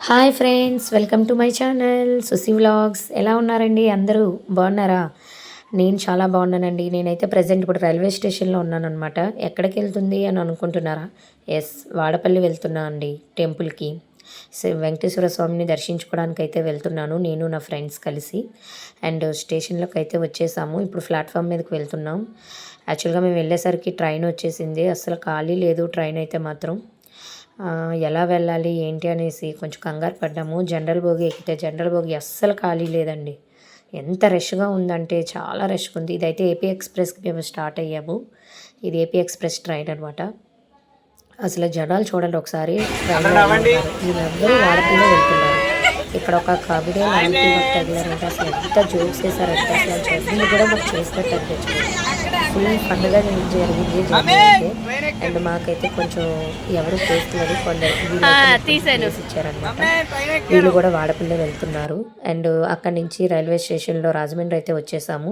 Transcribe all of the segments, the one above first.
Hi friends, welcome to my channel Susi vlogs. ఎలా ఉన్నారండి? అందరూ బాగున్నారా? నేను చాలా బాగున్నానండి. నేనైతే ప్రజెంట్ ఇప్పుడు రైల్వే స్టేషన్లో ఉన్నానన్నమాట. ఎక్కడికి వెళ్తుంది అని అనుకుంటున్నారా? ఎస్, వాడపల్లి వెళ్తున్నా అండి, టెంపుల్కి. వెంకటేశ్వర స్వామిని దర్శించుకోవడానికి అయితే వెళ్తున్నాను, నేను నా ఫ్రెండ్స్ కలిసి. అండ్ స్టేషన్లోకి అయితే వచ్చేసాము. ఇప్పుడు ప్లాట్ఫామ్ మీదకి వెళ్తున్నాం. యాక్చువల్గా మేము వెళ్ళేసరికి ట్రైన్ వచ్చేసింది. అసలు ఖాళీ లేదు ట్రైన్ అయితే మాత్రం. ఎలా వెళ్ళాలి ఏంటి అనేసి కొంచెం కంగారు పడ్డాము. జనరల్ బోగి ఎక్కితే జనరల్ బోగి అస్సలు ఖాళీ లేదండి. ఎంత రష్గా ఉందంటే చాలా రష్గా ఉంది. ఇదైతే ఏపీ ఎక్స్ప్రెస్కి మేము స్టార్ట్ అయ్యాము. ఇది ఏపీ ఎక్స్ప్రెస్ ట్రైన్ అనమాట. అసలు జనాలు చూడండి ఒకసారి. వీళ్ళందరూ వాడకుండా వెళ్తున్నారు. ఇక్కడ ఒక కవిడే లాంటి మాకు తగిలారంటే అసలు ఎంత జోక్స్ చేశారంటే అసలు జర్నీ కూడా మాకు చేసినట్టు అనిపించింది. ఫుల్ ఫన్గా జరిగింది జర్నీ అయితే. అండ్ మాకైతే కొంచెం ఎవరు చేస్తున్నారు, కొందరు ఇచ్చారనమాట. వీళ్ళు కూడా వాడపల్లి వెళ్తున్నారు. అండ్ అక్కడి నుంచి రైల్వే స్టేషన్లో రాజమండ్రి అయితే వచ్చేసాము.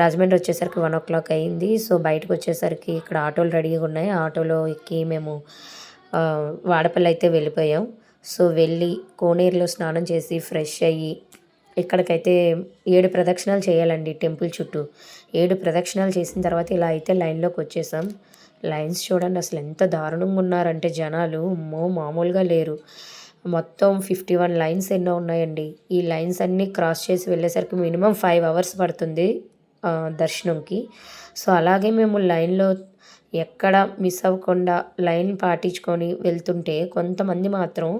రాజమండ్రి వచ్చేసరికి 1 o'clock అయింది. సో బయటకు వచ్చేసరికి ఇక్కడ ఆటోలు రెడీగా ఉన్నాయి. ఆటోలో ఎక్కి మేము వాడపల్లి అయితే వెళ్ళిపోయాం. సో వెళ్ళి కోనేరులో స్నానం చేసి ఫ్రెష్ అయ్యి ఇక్కడికైతే 7 ప్రదక్షిణాలు చేయాలండి టెంపుల్ చుట్టూ. 7 ప్రదక్షిణాలు చేసిన తర్వాత ఇలా అయితే లైన్లోకి వచ్చేసాం. లైన్స్ చూడండి అసలు ఎంత దారుణంగా ఉన్నారంటే జనాలు, అమ్మో మామూలుగా లేరు. మొత్తం 51 లైన్స్ ఎన్నో ఉన్నాయండి. ఈ లైన్స్ అన్నీ క్రాస్ చేసి వెళ్ళేసరికి మినిమం 5 hours పడుతుంది దర్శనంకి. సో అలాగే మేము లైన్లో ఎక్కడ మిస్ అవ్వకుండా లైన్ పాటించుకొని వెళ్తుంటే కొంతమంది మాత్రం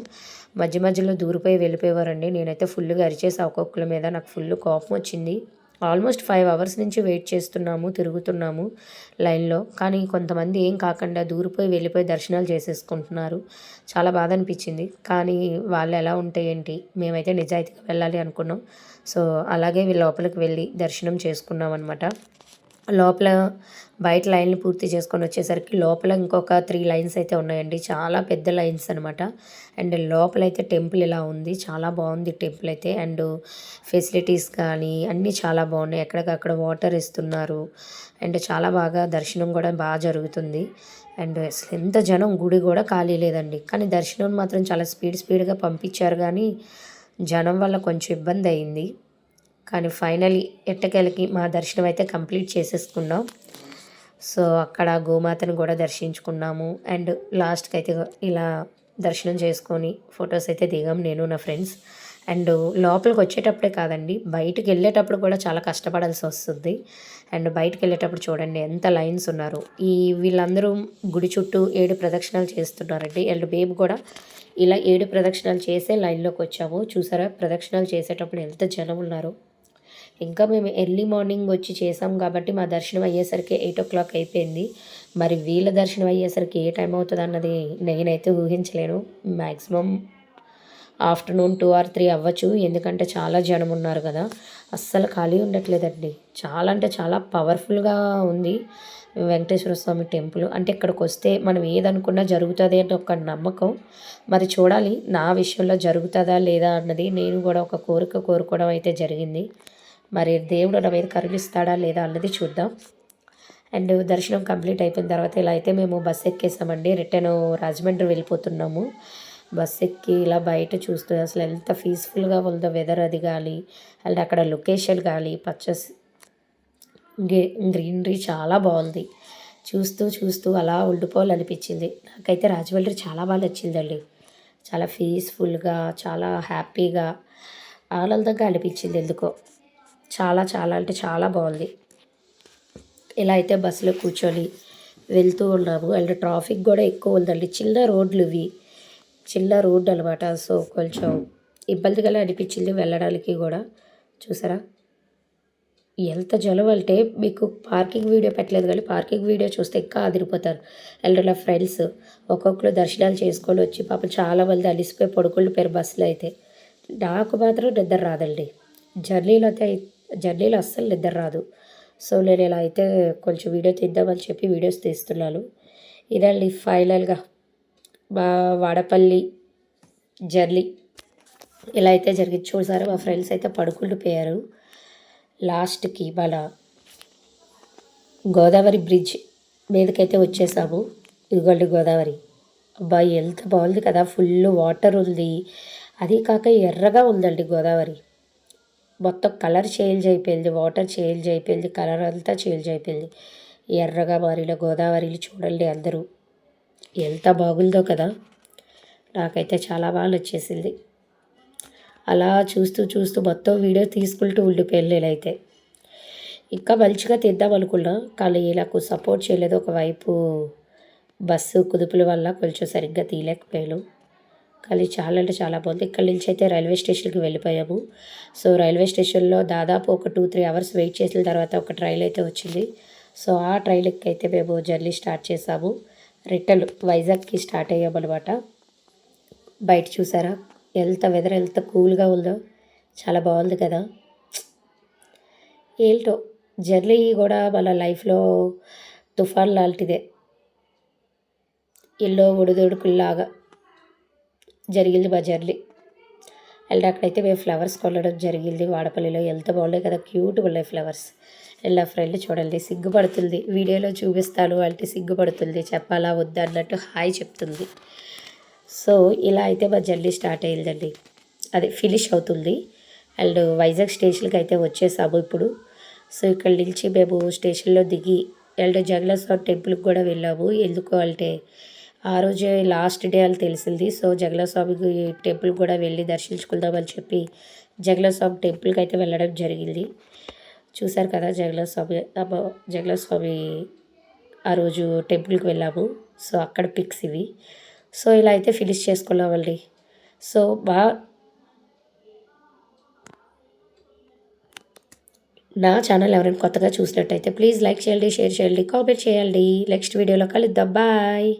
మధ్య మధ్యలో దూరిపోయి వెళ్ళిపోయేవారండి. నేనైతే ఫుల్గా అరిచేసి ఒక్కొక్కరి మీద నాకు ఫుల్ కోపం వచ్చింది. ఆల్మోస్ట్ 5 hours నుంచి వెయిట్ చేస్తున్నాము, తిరుగుతున్నాము లైన్లో. కానీ కొంతమంది ఏం కాకుండా దూరిపోయి వెళ్ళిపోయి దర్శనాలు చేసేసుకుంటున్నారు. చాలా బాధ అనిపించింది. కానీ వాళ్ళు ఎలా ఉంటే ఏంటి, మేమైతే నిజాయితీగా వెళ్ళాలి అనుకున్నాం. సో అలాగే లోపలికి వెళ్ళి దర్శనం చేసుకున్నాం అనమాట. లోపల బయట లైన్లు పూర్తి చేసుకొని వచ్చేసరికి లోపల ఇంకొక 3 లైన్స్ అయితే ఉన్నాయండి. చాలా పెద్ద లైన్స్ అనమాట. అండ్ లోపలైతే టెంపుల్ ఇలా ఉంది. చాలా బాగుంది టెంపుల్ అయితే. అండ్ ఫెసిలిటీస్ కానీ అన్నీ చాలా బాగున్నాయి. ఎక్కడికక్కడ వాటర్ ఇస్తున్నారు. అండ్ చాలా బాగా దర్శనం కూడా బాగా జరుగుతుంది. అండ్ అసలు ఎంత జనం, గుడి కూడా ఖాళీ లేదండి. కానీ దర్శనం మాత్రం చాలా స్పీడ్గా పంపించారు. కానీ జనం వల్ల కొంచెం ఇబ్బంది అయింది. కానీ ఫైనలీ ఎట్టకేలకి మా దర్శనం అయితే కంప్లీట్ చేసేసుకున్నాం. సో అక్కడ గోమాతను కూడా దర్శించుకున్నాము. అండ్ లాస్ట్కి అయితే ఇలా దర్శనం చేసుకొని ఫొటోస్ అయితే దిగాం నేను నా ఫ్రెండ్స్. అండ్ లోపలికి వచ్చేటప్పుడే కాదండి, బయటకు వెళ్ళేటప్పుడు కూడా చాలా కష్టపడాల్సి వస్తుంది. అండ్ బయటకు వెళ్ళేటప్పుడు చూడండి ఎంత లైన్స్ ఉన్నారు. వీళ్ళందరూ గుడి చుట్టూ 7 ప్రదక్షిణాలు చేస్తున్నారండి. అండ్ మేము కూడా ఇలా 7 ప్రదక్షిణాలు చేసే లైన్లోకి వచ్చాము. చూసారా ప్రదక్షిణాలు చేసేటప్పుడు ఎంత జనం ఉన్నారు. ఇంకా మేము ఎర్లీ మార్నింగ్ వచ్చి చేసాం కాబట్టి మా దర్శనం అయ్యేసరికి 8 o'clock అయిపోయింది. మరి వీళ్ళ దర్శనం అయ్యేసరికి ఏ టైం అవుతుంది అన్నది నేనైతే ఊహించలేను. మ్యాక్సిమం ఆఫ్టర్నూన్ 2 or 3 అవ్వచ్చు. ఎందుకంటే చాలా జనం ఉన్నారు కదా, అస్సలు ఖాళీ ఉండట్లేదండి. చాలా అంటే చాలా పవర్ఫుల్గా ఉంది వెంకటేశ్వర స్వామి టెంపుల్. అంటే ఇక్కడికి వస్తే మనం ఏదనుకున్నా జరుగుతుంది అంటే ఒక నమ్మకం. మరి చూడాలి నా విషయంలో జరుగుతుందా లేదా అన్నది. నేను కూడా ఒక కోరుకోవడం అయితే జరిగింది. మరి దేవుడు నా మీద కరుణిస్తాడా లేదా అన్నది చూద్దాం. అండ్ దర్శనం కంప్లీట్ అయిపోయిన తర్వాత ఇలా అయితే మేము బస్సు ఎక్కేసామండి. రిటర్న్ రాజమండ్రి వెళ్ళిపోతున్నాము. బస్సు ఎక్కి ఇలా బయట చూస్తూ అసలు ఎంత పీస్ఫుల్గా ఉందో వెదర్, అది గాలి అండ్ అక్కడ లొకేషన్ గాలి గ్రీనరీ చాలా బాగుంది. చూస్తూ అలా ఉండిపోవాలనిపించింది. నాకైతే రాజమండ్రి చాలా బాగా నచ్చిందండి. చాలా పీస్ఫుల్గా, చాలా హ్యాపీగా, ఆనందంగా అనిపించింది ఎందుకో. చాలా అంటే చాలా బాగుంది. ఇలా అయితే బస్సులో కూర్చొని వెళ్తూ ఉన్నాము. అండ్ ట్రాఫిక్ కూడా ఎక్కువ ఉందండి. చిన్న రోడ్డు అనమాట. సో కొంచెం ఇబ్బందిగా అనిపించింది వెళ్ళడానికి కూడా. చూసారా ఎంత జనం అంటే, మీకు పార్కింగ్ వీడియో పెట్టలేదు కానీ పార్కింగ్ వీడియో చూస్తే ఇంకా అదిరిపోతారు. అండ్ నా ఫ్రెండ్స్ ఒక్కొక్కరు దర్శనాలు చేసుకొని వచ్చి పాపం చాలామంది అలిసిపోయి పడుకుళ్ళు పేరు బస్సులో అయితే. నాకు మాత్రం నిద్ర రాదండి. జర్నీలో అస్సలు నిద్ర రాదు. సో నేను ఇలా అయితే కొంచెం వీడియో తీద్దామని చెప్పి వీడియోస్ తీస్తున్నాను. ఇదండి ఫైనల్గా మా వాడపల్లి జర్నీ ఇలా అయితే జరిగింది. చూసారా మా ఫ్రెండ్స్ అయితే పడుకుండిపోయారు. లాస్ట్కి మన గోదావరి బ్రిడ్జ్ మీదకైతే వచ్చేసాము. ఇదిగోండి గోదావరి. అబ్బాయి ఎంత బాగుంది కదా, ఫుల్ వాటర్ ఉంది. అది కాక ఎర్రగా ఉందండి గోదావరి. మొత్తం కలర్ చేంజ్ అయిపోయింది, వాటర్ చేంజ్ అయిపోయింది, కలర్ అంతా చేంజ్ అయిపోయింది. ఎర్రగా మారిన గోదావరిని చూడండి అందరూ. ఎంత బాగుందో కదా. నాకైతే చాలా బాగా నచ్చేసింది. అలా చూస్తూ చూస్తూ మొత్తం వీడియో తీసుకుంటూ ఉండిపోయాను నేనైతే. ఇంకా మంచిగా తీద్దాం అనుకున్నా, కానీ నాకు సపోర్ట్ చేయలేదు. ఒకవైపు బస్సు కుదుపుల వల్ల కొంచెం సరిగ్గా తీయలేకపోయాను. కానీ చాలా అంటే చాలా బాగుంది. ఇక్కడి నుంచి అయితే రైల్వే స్టేషన్కి వెళ్ళిపోయాము. సో రైల్వే స్టేషన్లో దాదాపు ఒక 2-3 అవర్స్ వెయిట్ చేసిన తర్వాత ఒక ట్రైన్ అయితే వచ్చింది. సో ఆ ట్రైన్కి అయితే మేము జర్నీ స్టార్ట్ చేసాము. రిటర్న్ వైజాగ్కి స్టార్ట్ అయ్యామన్నమాట. బయట చూసారా వెదర్ ఎంత కూల్గా ఉందో, చాలా బాగుంది కదా. ఏంటో జర్నీ కూడా మన లైఫ్లో తుఫాన్ లాంటిదే. ఎన్నో ఒడిదుడుకుల్లాగా జరిగింది మా జర్నీ. అండ్ అక్కడైతే మేము ఫ్లవర్స్ కొనడం జరిగింది వాడపల్లిలో. ఎంత బాగున్నాయి కదా, క్యూట్గా ఉన్నాయి ఫ్లవర్స్. అండ్ నా ఫ్రెండ్ చూడండి సిగ్గుపడుతుంది, వీడియోలో చూపిస్తాను అంటే సిగ్గుపడుతుంది, చెప్పాలా వద్దా అన్నట్టు హాయ్ చెప్తుంది. సో ఇలా అయితే మా జర్నీ స్టార్ట్ అయ్యిందండి, అది ఫినిష్ అవుతుంది. అండ్ వైజాగ్ స్టేషన్కి అయితే వచ్చేసాము ఇప్పుడు. సో ఇక్కడ నుంచి మేము స్టేషన్లో దిగి అండ్ జగన్నాథ టెంపుల్కి కూడా వెళ్ళాము. ఎందుకు అంటే ఆ రోజే లాస్ట్ డే అని తెలిసింది. సో జగన్నాథస్వామి టెంపుల్కి కూడా వెళ్ళి దర్శించుకుందామని చెప్పి జగన్నాథస్వామి టెంపుల్కి అయితే వెళ్ళడం జరిగింది. చూశారు కదా జగన్నాథస్వామి ఆ రోజు టెంపుల్కి వెళ్ళాము. సో అక్కడ పిక్స్ ఇవి. సో ఇలా అయితే ఫినిష్ చేసుకున్నామండి. సో నా ఛానల్ ఎవరైనా కొత్తగా చూసినట్టయితే ప్లీజ్ లైక్ చేయండి, షేర్ చేయండి, కామెంట్ చేయండి. నెక్స్ట్ వీడియోలో కలుద్దాం. బాయ్.